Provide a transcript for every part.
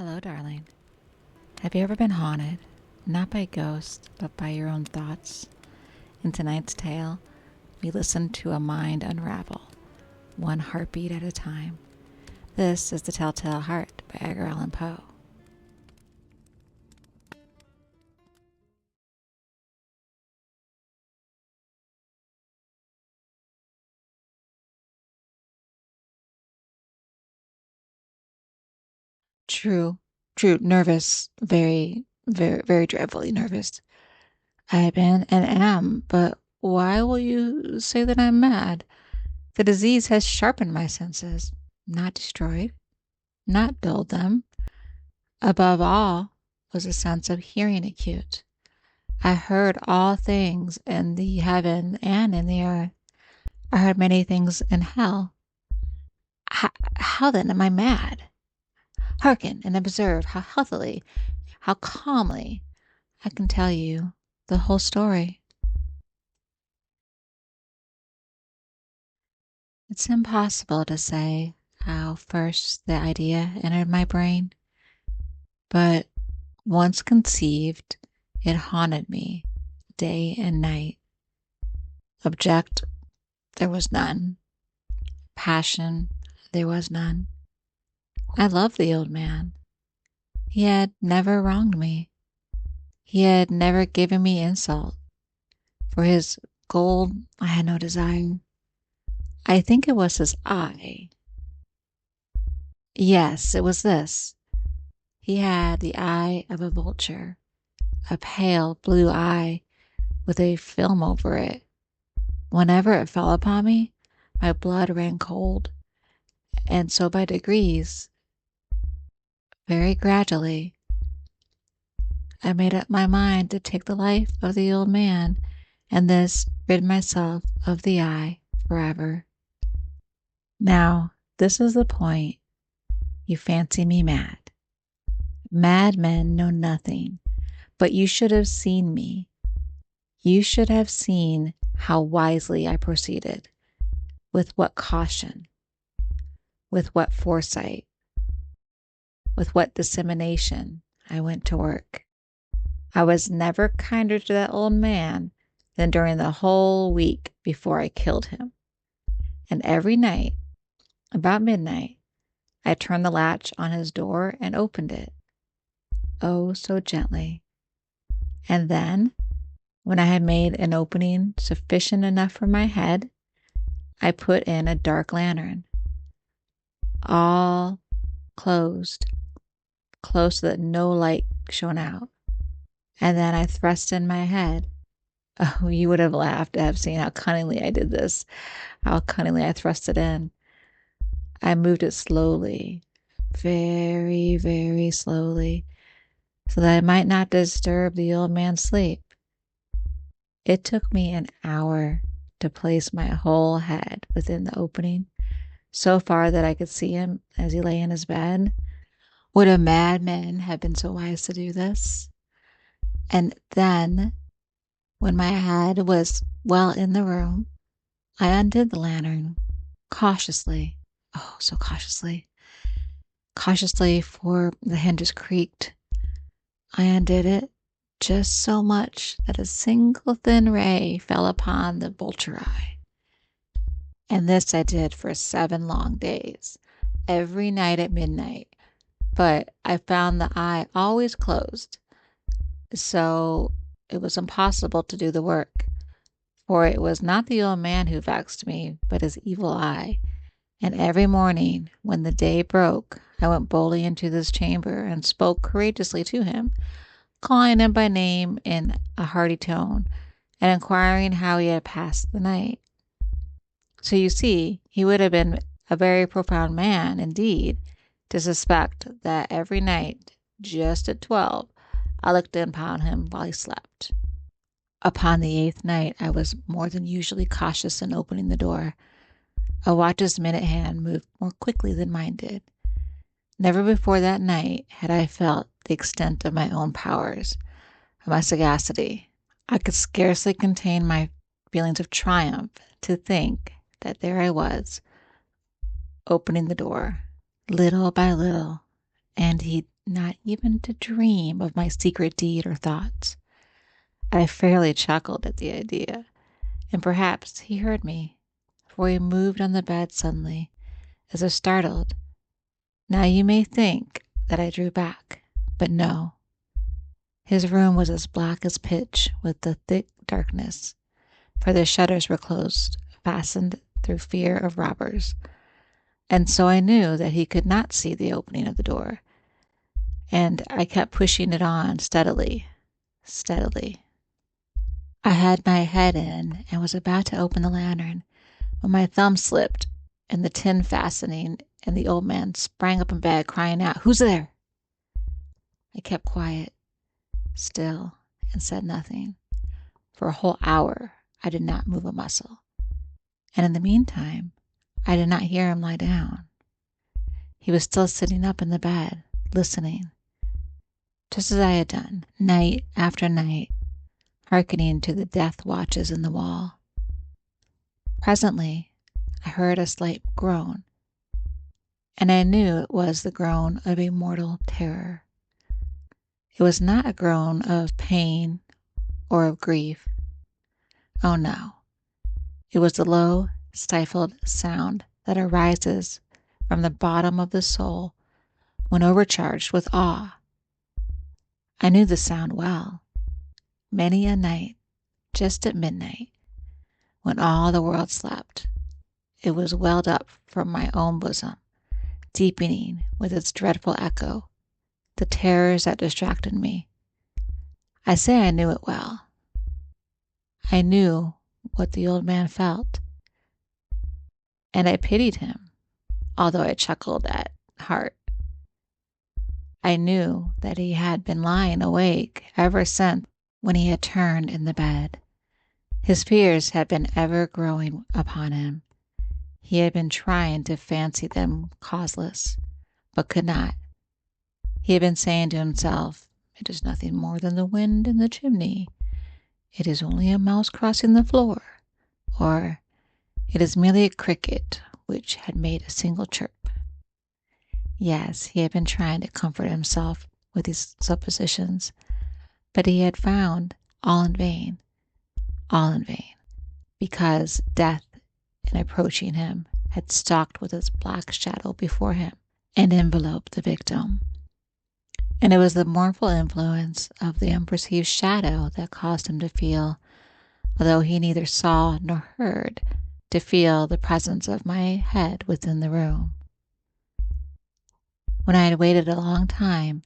Hello, darling. Have you ever been haunted, not by ghosts, but by your own thoughts? In tonight's tale, we listen to a mind unravel, one heartbeat at a time. This is The Telltale Heart by Edgar Allan Poe. True, nervous, very dreadfully nervous. I've been and am, but why will you say that I'm mad? The disease has sharpened my senses, not destroyed, not dulled them. Above all was a sense of hearing acute. I heard all things in the heaven and in the earth. I heard many things in hell. How then am I mad? Hearken and observe how healthily, how calmly I can tell you the whole story. It's impossible to say how first the idea entered my brain, but once conceived, it haunted me day and night. Object, there was none. Passion, there was none. I loved the old man. He had never wronged me. He had never given me insult. For his gold, I had no desire. I think it was his eye. Yes, it was this. He had the eye of a vulture, a pale blue eye with a film over it. Whenever it fell upon me, my blood ran cold, and so by degrees, very gradually, I made up my mind to take the life of the old man and thus rid myself of the eye forever. Now, this is the point. You fancy me mad. Madmen know nothing, but you should have seen me. You should have seen how wisely I proceeded, with what caution, with what foresight, with what dissemination I went to work. I was never kinder to that old man than during the whole week before I killed him. And every night, about midnight, I turned the latch on his door and opened it. Oh, so gently. And then, when I had made an opening sufficient enough for my head, I put in a dark lantern, all closed, close so that no light shone out. And then I thrust in my head. Oh, you would have laughed to have seen how cunningly I did this, how cunningly I thrust it in. I moved it slowly, very, very slowly, so that I might not disturb the old man's sleep. It took me an hour to place my whole head within the opening, so far that I could see him as he lay in his bed. Would a madman have been so wise to do this? And then, when my head was well in the room, I undid the lantern, cautiously, oh, so cautiously, for the hinges creaked. I undid it just so much that a single thin ray fell upon the vulture eye. And this I did for 7 long days, every night at midnight. But I found the eye always closed, so it was impossible to do the work. For it was not the old man who vexed me, but his evil eye. And every morning, when the day broke, I went boldly into this chamber and spoke courageously to him, calling him by name in a hearty tone, and inquiring how he had passed the night. So you see, he would have been a very profound man, indeed, to suspect that every night, just at 12, I looked in upon him while he slept. Upon the 8th night, I was more than usually cautious in opening the door. A watch's minute hand moved more quickly than mine did. Never before that night had I felt the extent of my own powers, of my sagacity. I could scarcely contain my feelings of triumph to think that there I was, opening the door, little by little, and he'd not even to dream of my secret deed or thoughts. I fairly chuckled at the idea, and perhaps he heard me, for he moved on the bed suddenly, as if startled. Now you may think that I drew back, but no. His room was as black as pitch with the thick darkness, for the shutters were closed, fastened through fear of robbers, and so I knew that he could not see the opening of the door, and I kept pushing it on steadily. I had my head in and was about to open the lantern when my thumb slipped in the tin fastening, and the old man sprang up in bed, crying out, "Who's there?" I kept quiet, still, and said nothing. For a whole hour I did not move a muscle, and in the meantime I did not hear him lie down. He was still sitting up in the bed, listening, just as I had done, night after night, hearkening to the death watches in the wall. Presently I heard a slight groan, and I knew it was the groan of a mortal terror. It was not a groan of pain or of grief. Oh no, it was the low, stifled sound that arises from the bottom of the soul when overcharged with awe. I knew the sound well. Many a night, just at midnight, when all the world slept, it was welled up from my own bosom, deepening with its dreadful echo the terrors that distracted me. I say I knew it well. I knew what the old man felt, and I pitied him, although I chuckled at heart. I knew that he had been lying awake ever since when he had turned in the bed. His fears had been ever growing upon him. He had been trying to fancy them causeless, but could not. He had been saying to himself, "It is nothing more than the wind in the chimney. It is only a mouse crossing the floor," or "It is merely a cricket which had made a single chirp." Yes, he had been trying to comfort himself with these suppositions, but he had found all in vain, because death, in approaching him, had stalked with its black shadow before him and enveloped the victim. And it was the mournful influence of the unperceived shadow that caused him to feel, although he neither saw nor heard, to feel the presence of my head within the room. When I had waited a long time,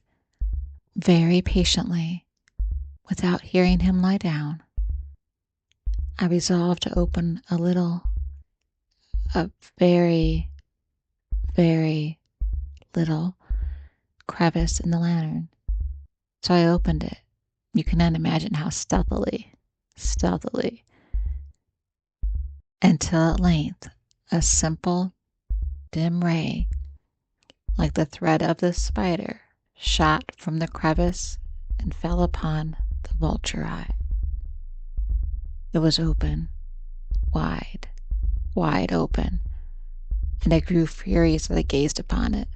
very patiently, without hearing him lie down, I resolved to open a very, very little crevice in the lantern. So I opened it. You cannot imagine how stealthily, until at length a simple, dim ray, like the thread of the spider, shot from the crevice and fell upon the vulture eye. It was open, wide open, and I grew furious as I gazed upon it.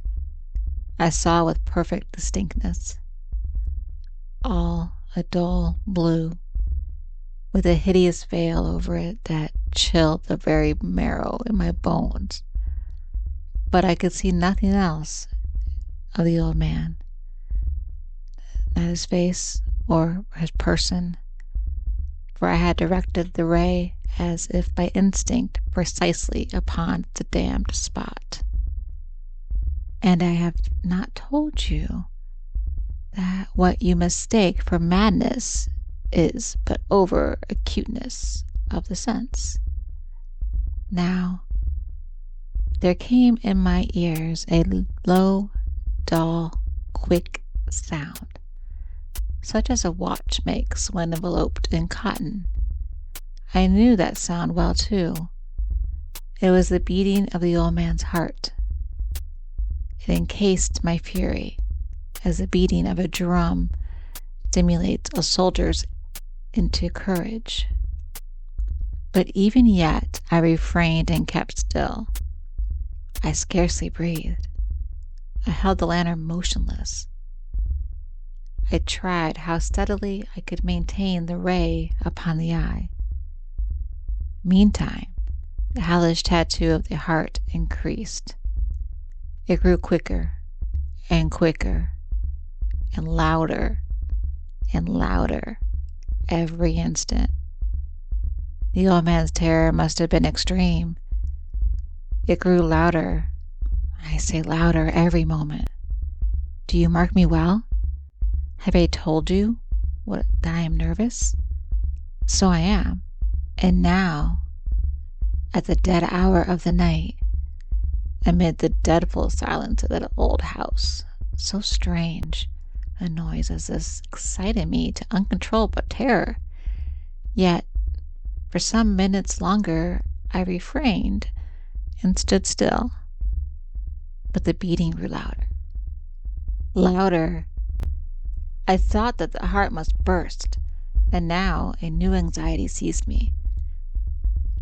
I saw with perfect distinctness, all a dull blue, with a hideous veil over it that chilled the very marrow in my bones. But I could see nothing else of the old man, not his face or his person, for I had directed the ray as if by instinct precisely upon the damned spot. And I have not told you that what you mistake for madness is but over acuteness of the sense. Now, there came in my ears a low, dull, quick sound, such as a watch makes when enveloped in cotton. I knew that sound well, too. It was the beating of the old man's heart. It encased my fury, as the beating of a drum stimulates a soldier's into courage. But even yet I refrained and kept still. I scarcely breathed. I held the lantern motionless. I tried how steadily I could maintain the ray upon the eye. Meantime, the hellish tattoo of the heart increased. It grew quicker and quicker and louder every instant. The old man's terror must have been extreme. It grew louder. I say louder every moment. Do you mark me well? Have I told you that I am nervous? So I am. And now, at the dead hour of the night, amid the dreadful silence of that old house, so strange a noise as this excited me to uncontrollable terror. Yet, for some minutes longer, I refrained and stood still. But the beating grew louder. Louder. I thought that the heart must burst, and now a new anxiety seized me.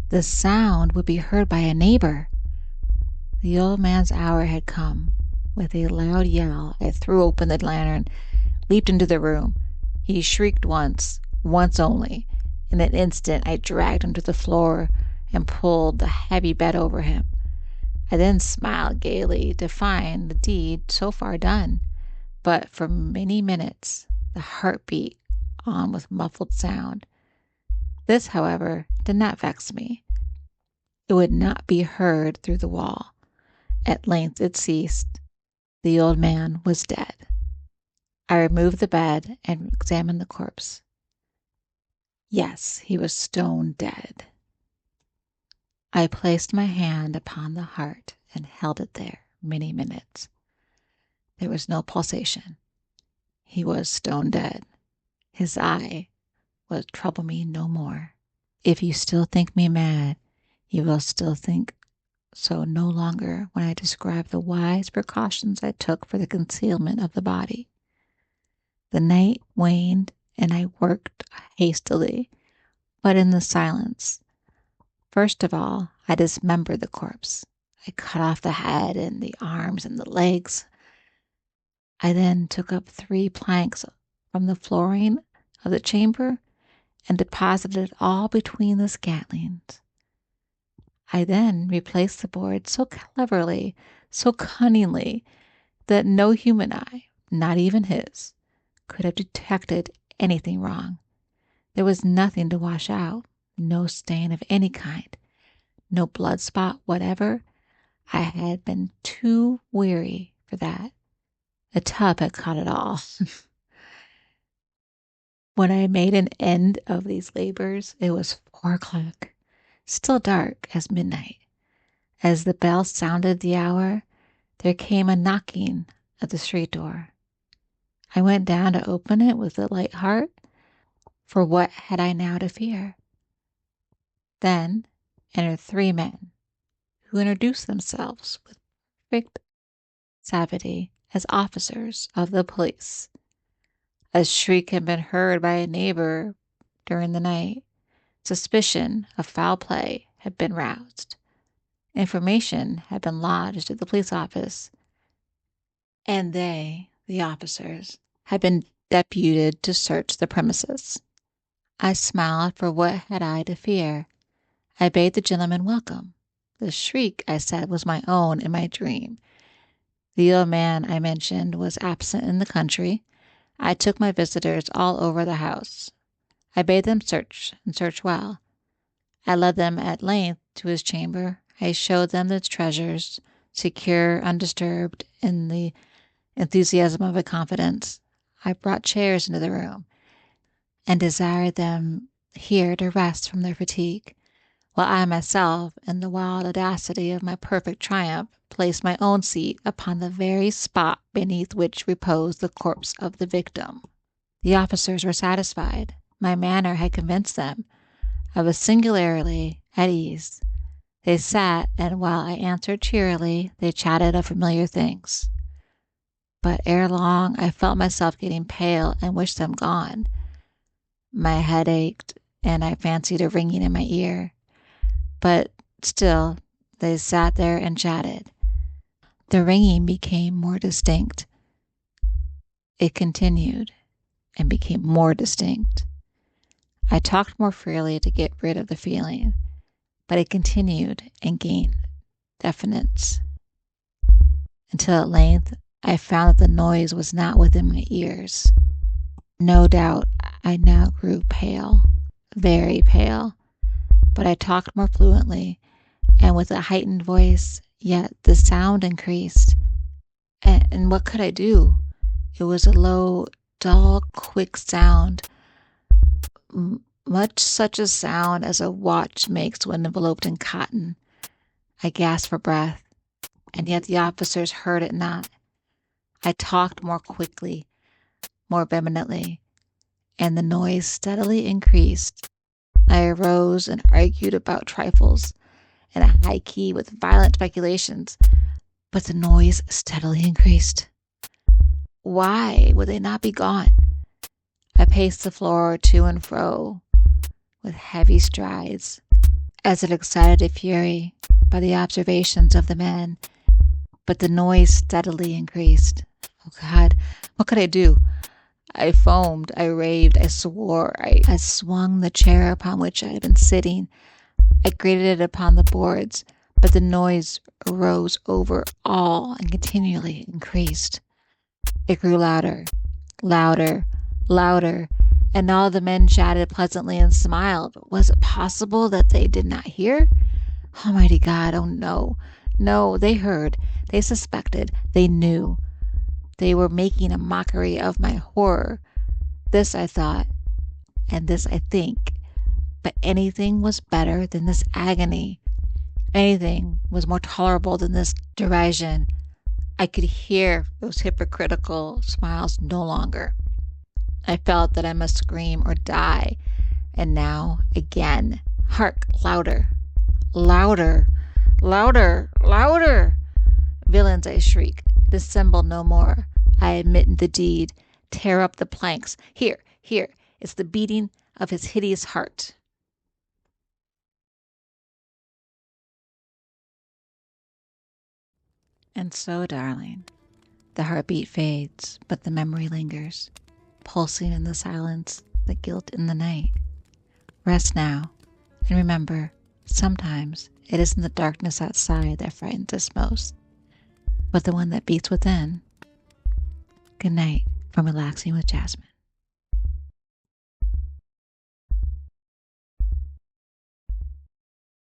The sound would be heard by a neighbor. The old man's hour had come. With a loud yell, I threw open the lantern, leaped into the room. He shrieked once only. In an instant, I dragged him to the floor and pulled the heavy bed over him. I then smiled gaily to find the deed so far done. But for many minutes, the heart beat on with muffled sound. This, however, did not vex me. It would not be heard through the wall. At length it ceased. The old man was dead. I removed the bed and examined the corpse. Yes, he was stone dead. I placed my hand upon the heart and held it there many minutes. There was no pulsation. He was stone dead. His eye would trouble me no more. If you still think me mad, you will still think so no longer when I describe the wise precautions I took for the concealment of the body. The night waned, and I worked hastily, but in the silence. First of all, I dismembered the corpse. I cut off the head and the arms and the legs. I then took up 3 planks from the flooring of the chamber and deposited it all between the scantlings. I then replaced the board so cleverly, so cunningly, that no human eye, not even his, could have detected anything wrong. There was nothing to wash out, no stain of any kind, no blood spot whatever. I had been too weary for that. A tub had caught it all. When I made an end of these labors, it was 4 o'clock, still dark as midnight. As the bell sounded the hour, there came a knocking at the street door. I went down to open it with a light heart, for what had I now to fear? Then entered 3 men, who introduced themselves with perfect suavity as officers of the police. A shriek had been heard by a neighbor during the night. Suspicion of foul play had been roused. Information had been lodged at the police office, and they, the officers, had been deputed to search the premises. I smiled, for what had I to fear? I bade the gentleman welcome. The shriek, I said, was my own in my dream. The old man I mentioned was absent in the country. I took my visitors all over the house. I bade them search, and search well. I led them at length to his chamber. I showed them its treasures, secure, undisturbed, in the enthusiasm of a confidence. I brought chairs into the room, and desired them here to rest from their fatigue, while I myself, in the wild audacity of my perfect triumph, placed my own seat upon the very spot beneath which reposed the corpse of the victim. The officers were satisfied. My manner had convinced them. I was singularly at ease. They sat, and while I answered cheerily, they chatted of familiar things. But ere long I felt myself getting pale and wished them gone. My head ached, and I fancied a ringing in my ear. But still they sat there and chatted. The ringing became more distinct. It continued and became more distinct. I talked more freely to get rid of the feeling, but it continued and gained definiteness, until at length I found that the noise was not within my ears. No doubt I now grew pale, very pale, but I talked more fluently and with a heightened voice, yet the sound increased. And what could I do? It was a low, dull, quick sound, much such a sound as a watch makes when enveloped in cotton. I gasped for breath, and yet the officers heard it not. I talked more quickly, more vehemently, and the noise steadily increased. I arose and argued about trifles in a high key with violent speculations, but the noise steadily increased. Why would they not be gone? I paced the floor to and fro with heavy strides, as if excited to fury by the observations of the men, but the noise steadily increased. Oh God, what could I do? I foamed, I raved, I swore, I swung the chair upon which I had been sitting. I grated it upon the boards, but the noise arose over all and continually increased. It grew louder, louder, louder, and all the men chatted pleasantly and smiled. Was it possible that they did not hear? Almighty God, oh no, no, they heard, they suspected, they knew. They were making a mockery of my horror. This I thought, and this I think, but anything was better than this agony. Anything was more tolerable than this derision. I could hear those hypocritical smiles no longer. I felt that I must scream or die. And now, again, hark, louder, louder, louder, louder. Villains, I shriek, dissemble no more. I admit the deed. Tear up the planks. Here, here, it's the beating of his hideous heart. And so, darling, the heartbeat fades, but the memory lingers, pulsing in the silence, the guilt in the night. Rest now, and remember, sometimes it isn't the darkness outside that frightens us most, but the one that beats within. Good night from Relaxing with Jazmine.